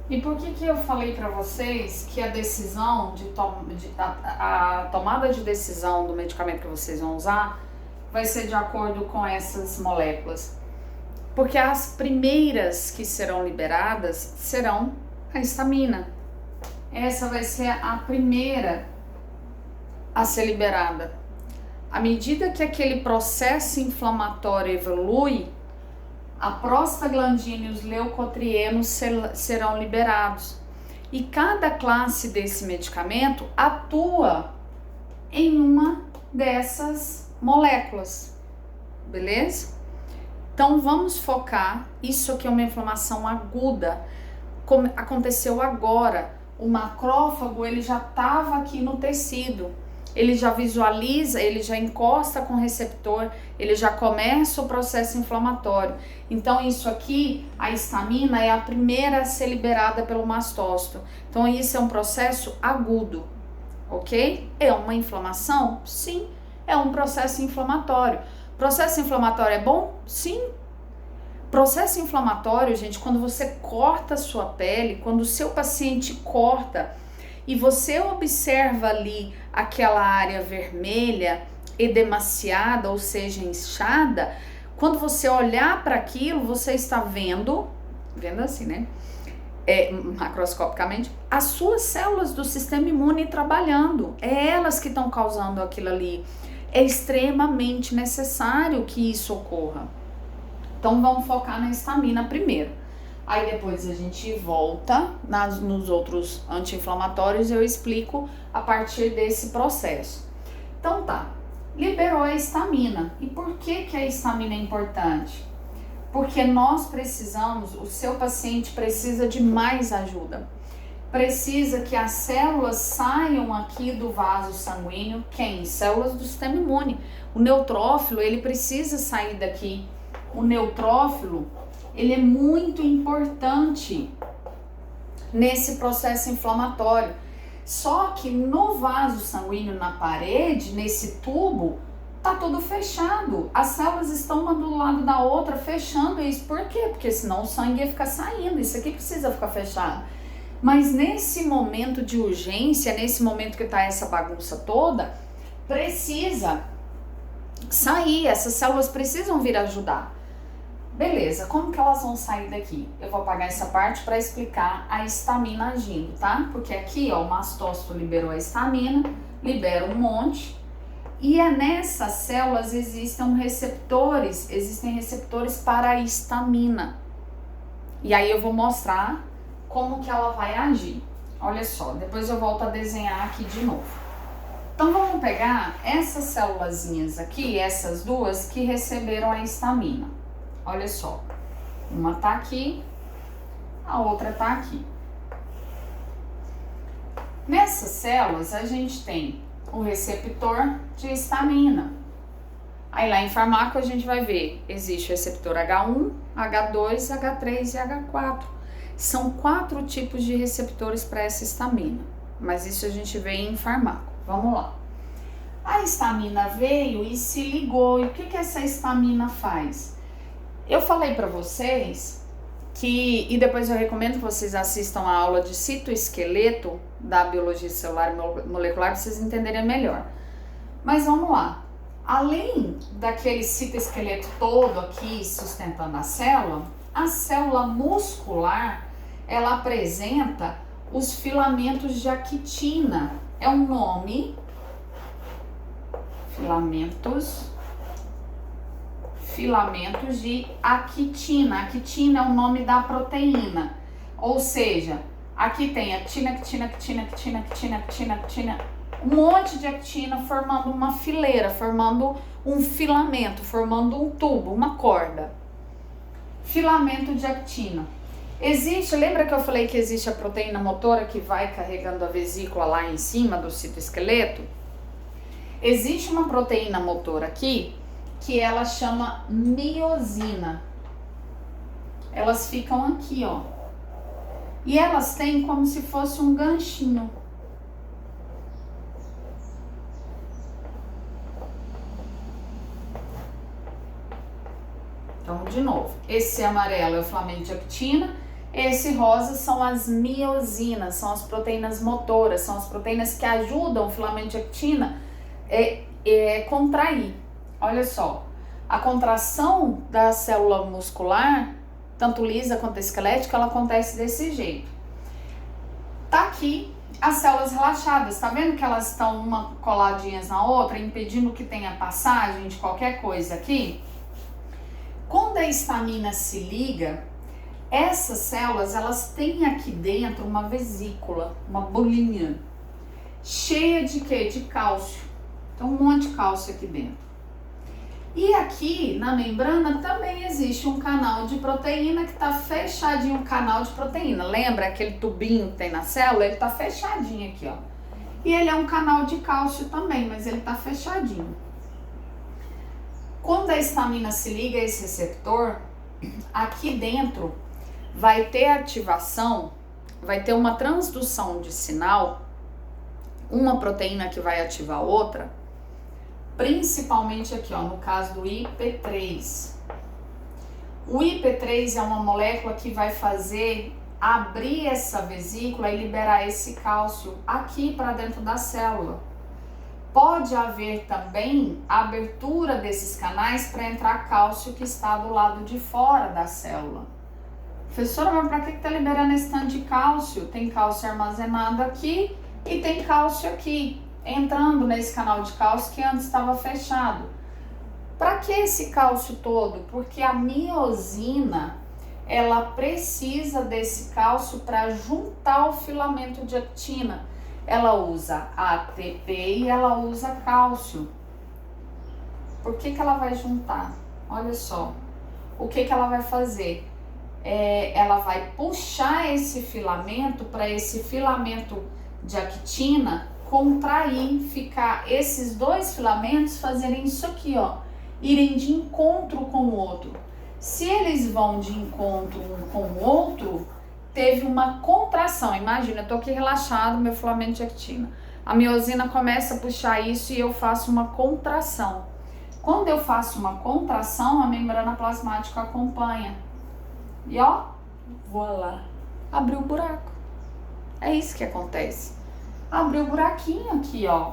E por que eu falei para vocês que a decisão a tomada de decisão do medicamento que vocês vão usar vai ser de acordo com essas moléculas? Porque as primeiras que serão liberadas serão a histamina. Essa vai ser a primeira a ser liberada. À medida que aquele processo inflamatório evolui, a prostaglandina e os leucotrienos serão liberados. E cada classe desse medicamento atua em uma dessas moléculas, beleza? Então vamos focar, isso aqui é uma inflamação aguda, como aconteceu agora, o macrófago ele já estava aqui no tecido, ele já visualiza, ele já encosta com o receptor, ele já começa o processo inflamatório. Então isso aqui, a histamina é a primeira a ser liberada pelo mastócito. Então isso é um processo agudo, ok? É uma inflamação? Sim, é um processo inflamatório. Processo inflamatório é bom? Sim. Processo inflamatório, gente, quando você corta a sua pele, quando o seu paciente corta e você observa ali aquela área vermelha, edemaciada, ou seja, inchada, quando você olhar para aquilo, você está vendo assim, né? Macroscopicamente, as suas células do sistema imune trabalhando. É elas que estão causando aquilo ali. É extremamente necessário que isso ocorra. Então vamos focar na histamina primeiro. Aí depois a gente volta nos outros anti-inflamatórios e eu explico a partir desse processo. Então tá, liberou a histamina. E por que a histamina é importante? Porque nós precisamos, o seu paciente precisa de mais ajuda. Precisa que as células saiam aqui do vaso sanguíneo. Quem? Células do sistema imune. O neutrófilo, ele precisa sair daqui. O neutrófilo, ele é muito importante nesse processo inflamatório. Só que no vaso sanguíneo, na parede, nesse tubo, tá tudo fechado. As células estão uma do lado da outra, fechando isso. Por quê? Porque senão o sangue ia ficar saindo. Isso aqui precisa ficar fechado. Mas nesse momento de urgência, nesse momento que tá essa bagunça toda, precisa sair. Essas células precisam vir ajudar. Beleza, como que elas vão sair daqui? Eu vou apagar essa parte para explicar a histamina agindo, tá? Porque aqui, ó, o mastócito liberou a histamina, libera um monte, e nessas células existem receptores para a histamina. E aí eu vou mostrar como que ela vai agir. Olha só, depois eu volto a desenhar aqui de novo. Então vamos pegar essas célulazinhas aqui, essas duas que receberam a histamina. Olha só, uma tá aqui, a outra tá aqui. Nessas células a gente tem o receptor de histamina. Aí lá em farmaco a gente vai ver, existe o receptor H1, H2, H3 e H4. São 4 tipos de receptores para essa histamina, mas isso a gente vê em farmaco. Vamos lá. A histamina veio e se ligou. E o que essa histamina faz? Eu falei para vocês e depois eu recomendo que vocês assistam a aula de citoesqueleto da biologia celular e molecular para vocês entenderem melhor. Mas vamos lá. Além daquele citoesqueleto todo aqui sustentando a célula muscular, ela apresenta os filamentos de actina. É um nome, filamentos de actina. Actina é o nome da proteína. Ou seja, aqui tem actina, um monte de actina formando uma fileira, formando um filamento, formando um tubo, uma corda. Filamento de actina. Lembra que eu falei que existe a proteína motora que vai carregando a vesícula lá em cima do citoesqueleto? Existe uma proteína motora aqui que ela chama miosina. Elas ficam aqui, ó. E elas têm como se fosse um ganchinho. Então, de novo, esse amarelo é o filamento de actina, Esse rosa são as miosinas, são as proteínas motoras, são as proteínas que ajudam o filamento de actina contrair. Olha só, a contração da célula muscular, tanto lisa quanto esquelética, ela acontece desse jeito. Tá aqui as células relaxadas, tá vendo que elas estão uma coladinhas na outra, impedindo que tenha passagem de qualquer coisa aqui? Quando a histamina se liga, essas células, elas têm aqui dentro uma vesícula, uma bolinha, cheia de quê? De cálcio. Então, um monte de cálcio aqui dentro. E aqui, na membrana, também existe um canal de proteína que está fechadinho, um canal de proteína. Lembra aquele tubinho que tem na célula? Ele está fechadinho aqui, ó. E ele é um canal de cálcio também, mas ele está fechadinho. Quando a histamina se liga a esse receptor, aqui dentro vai ter ativação, vai ter uma transdução de sinal, uma proteína que vai ativar outra, principalmente aqui, ó, no caso do IP3. O IP3 é uma molécula que vai fazer abrir essa vesícula e liberar esse cálcio aqui para dentro da célula. Pode haver também a abertura desses canais para entrar cálcio que está do lado de fora da célula. Professora, mas para que está liberando esse tanto de cálcio? Tem cálcio armazenado aqui e tem cálcio aqui, entrando nesse canal de cálcio que antes estava fechado. Para que esse cálcio todo? Porque a miosina, ela precisa desse cálcio para juntar o filamento de actina. Ela usa ATP e ela usa cálcio. Por que ela vai juntar? Olha só, o que ela vai fazer? Ela vai puxar esse filamento para esse filamento de actina contrair, ficar esses dois filamentos fazerem isso aqui, ó, irem de encontro com o outro. Se eles vão de encontro um com o outro, teve uma contração. Imagina, eu tô aqui relaxado, meu filamento de actina. A miosina começa a puxar isso e eu faço uma contração. Quando eu faço uma contração, a membrana plasmática acompanha. E ó, voilá, abriu o buraco. É isso que acontece. Abriu o buraquinho aqui, ó.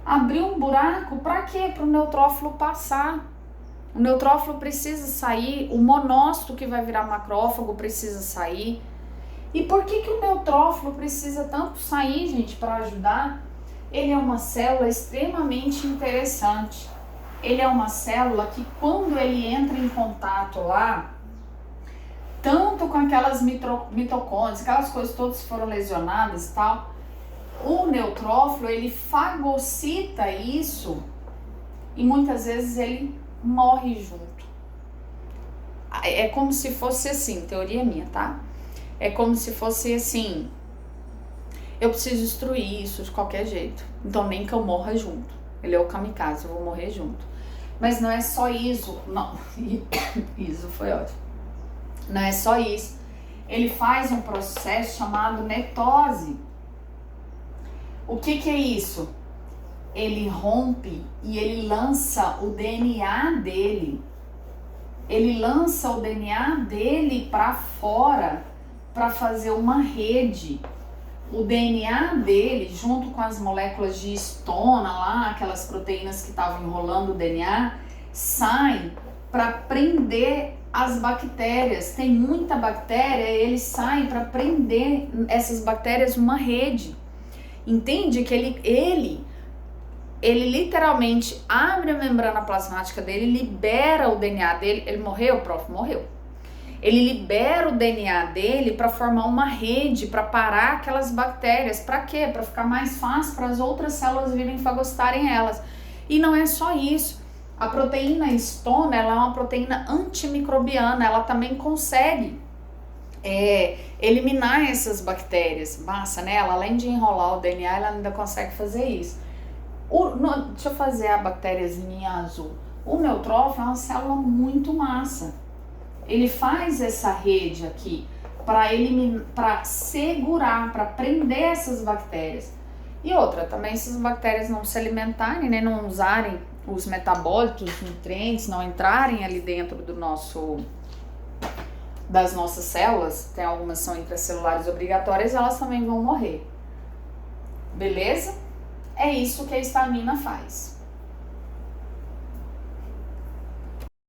Abriu um buraco para quê? Para o neutrófilo passar. O neutrófilo precisa sair, o monócito que vai virar macrófago precisa sair. E por que o neutrófilo precisa tanto sair, gente, para ajudar? Ele é uma célula extremamente interessante. Ele é uma célula que quando ele entra em contato lá, tanto com aquelas mitocôndrias, aquelas coisas todas foram lesionadas e tal, o neutrófilo, ele fagocita isso e muitas vezes ele morre junto. É como se fosse assim, teoria minha, tá? É como se fosse assim, eu preciso destruir isso de qualquer jeito, então nem que eu morra junto. Ele é o kamikaze, eu vou morrer junto. Mas não é só isso, não, isso foi ótimo. Não é só isso, ele faz um processo chamado netose. O que é isso? Ele rompe e ele lança o DNA dele. Ele lança o DNA dele para fora para fazer uma rede. O DNA dele, junto com as moléculas de histona lá, aquelas proteínas que estavam enrolando o DNA, saem para prender as bactérias. Tem muita bactéria, eles saem para prender essas bactérias numa rede. Entende que ele literalmente abre a membrana plasmática dele, libera o DNA dele. Ele morreu, prof? Morreu. Ele libera o DNA dele para formar uma rede, para parar aquelas bactérias. Para quê? Para ficar mais fácil para as outras células virem fagocitarem elas. E não é só isso. A proteína histona, ela é uma proteína antimicrobiana, ela também consegue eliminar essas bactérias. Massa, né? Ela, além de enrolar o DNA, ela ainda consegue fazer isso. Deixa eu fazer a bactériazinha azul. O neutrófilo é uma célula muito massa. Ele faz essa rede aqui para segurar, para prender essas bactérias. E outra, também se as bactérias não se alimentarem, né, não usarem os metabólitos, os nutrientes, não entrarem ali dentro do nosso das nossas células, tem algumas que são intracelulares obrigatórias, elas também vão morrer. Beleza? É isso que a histamina faz.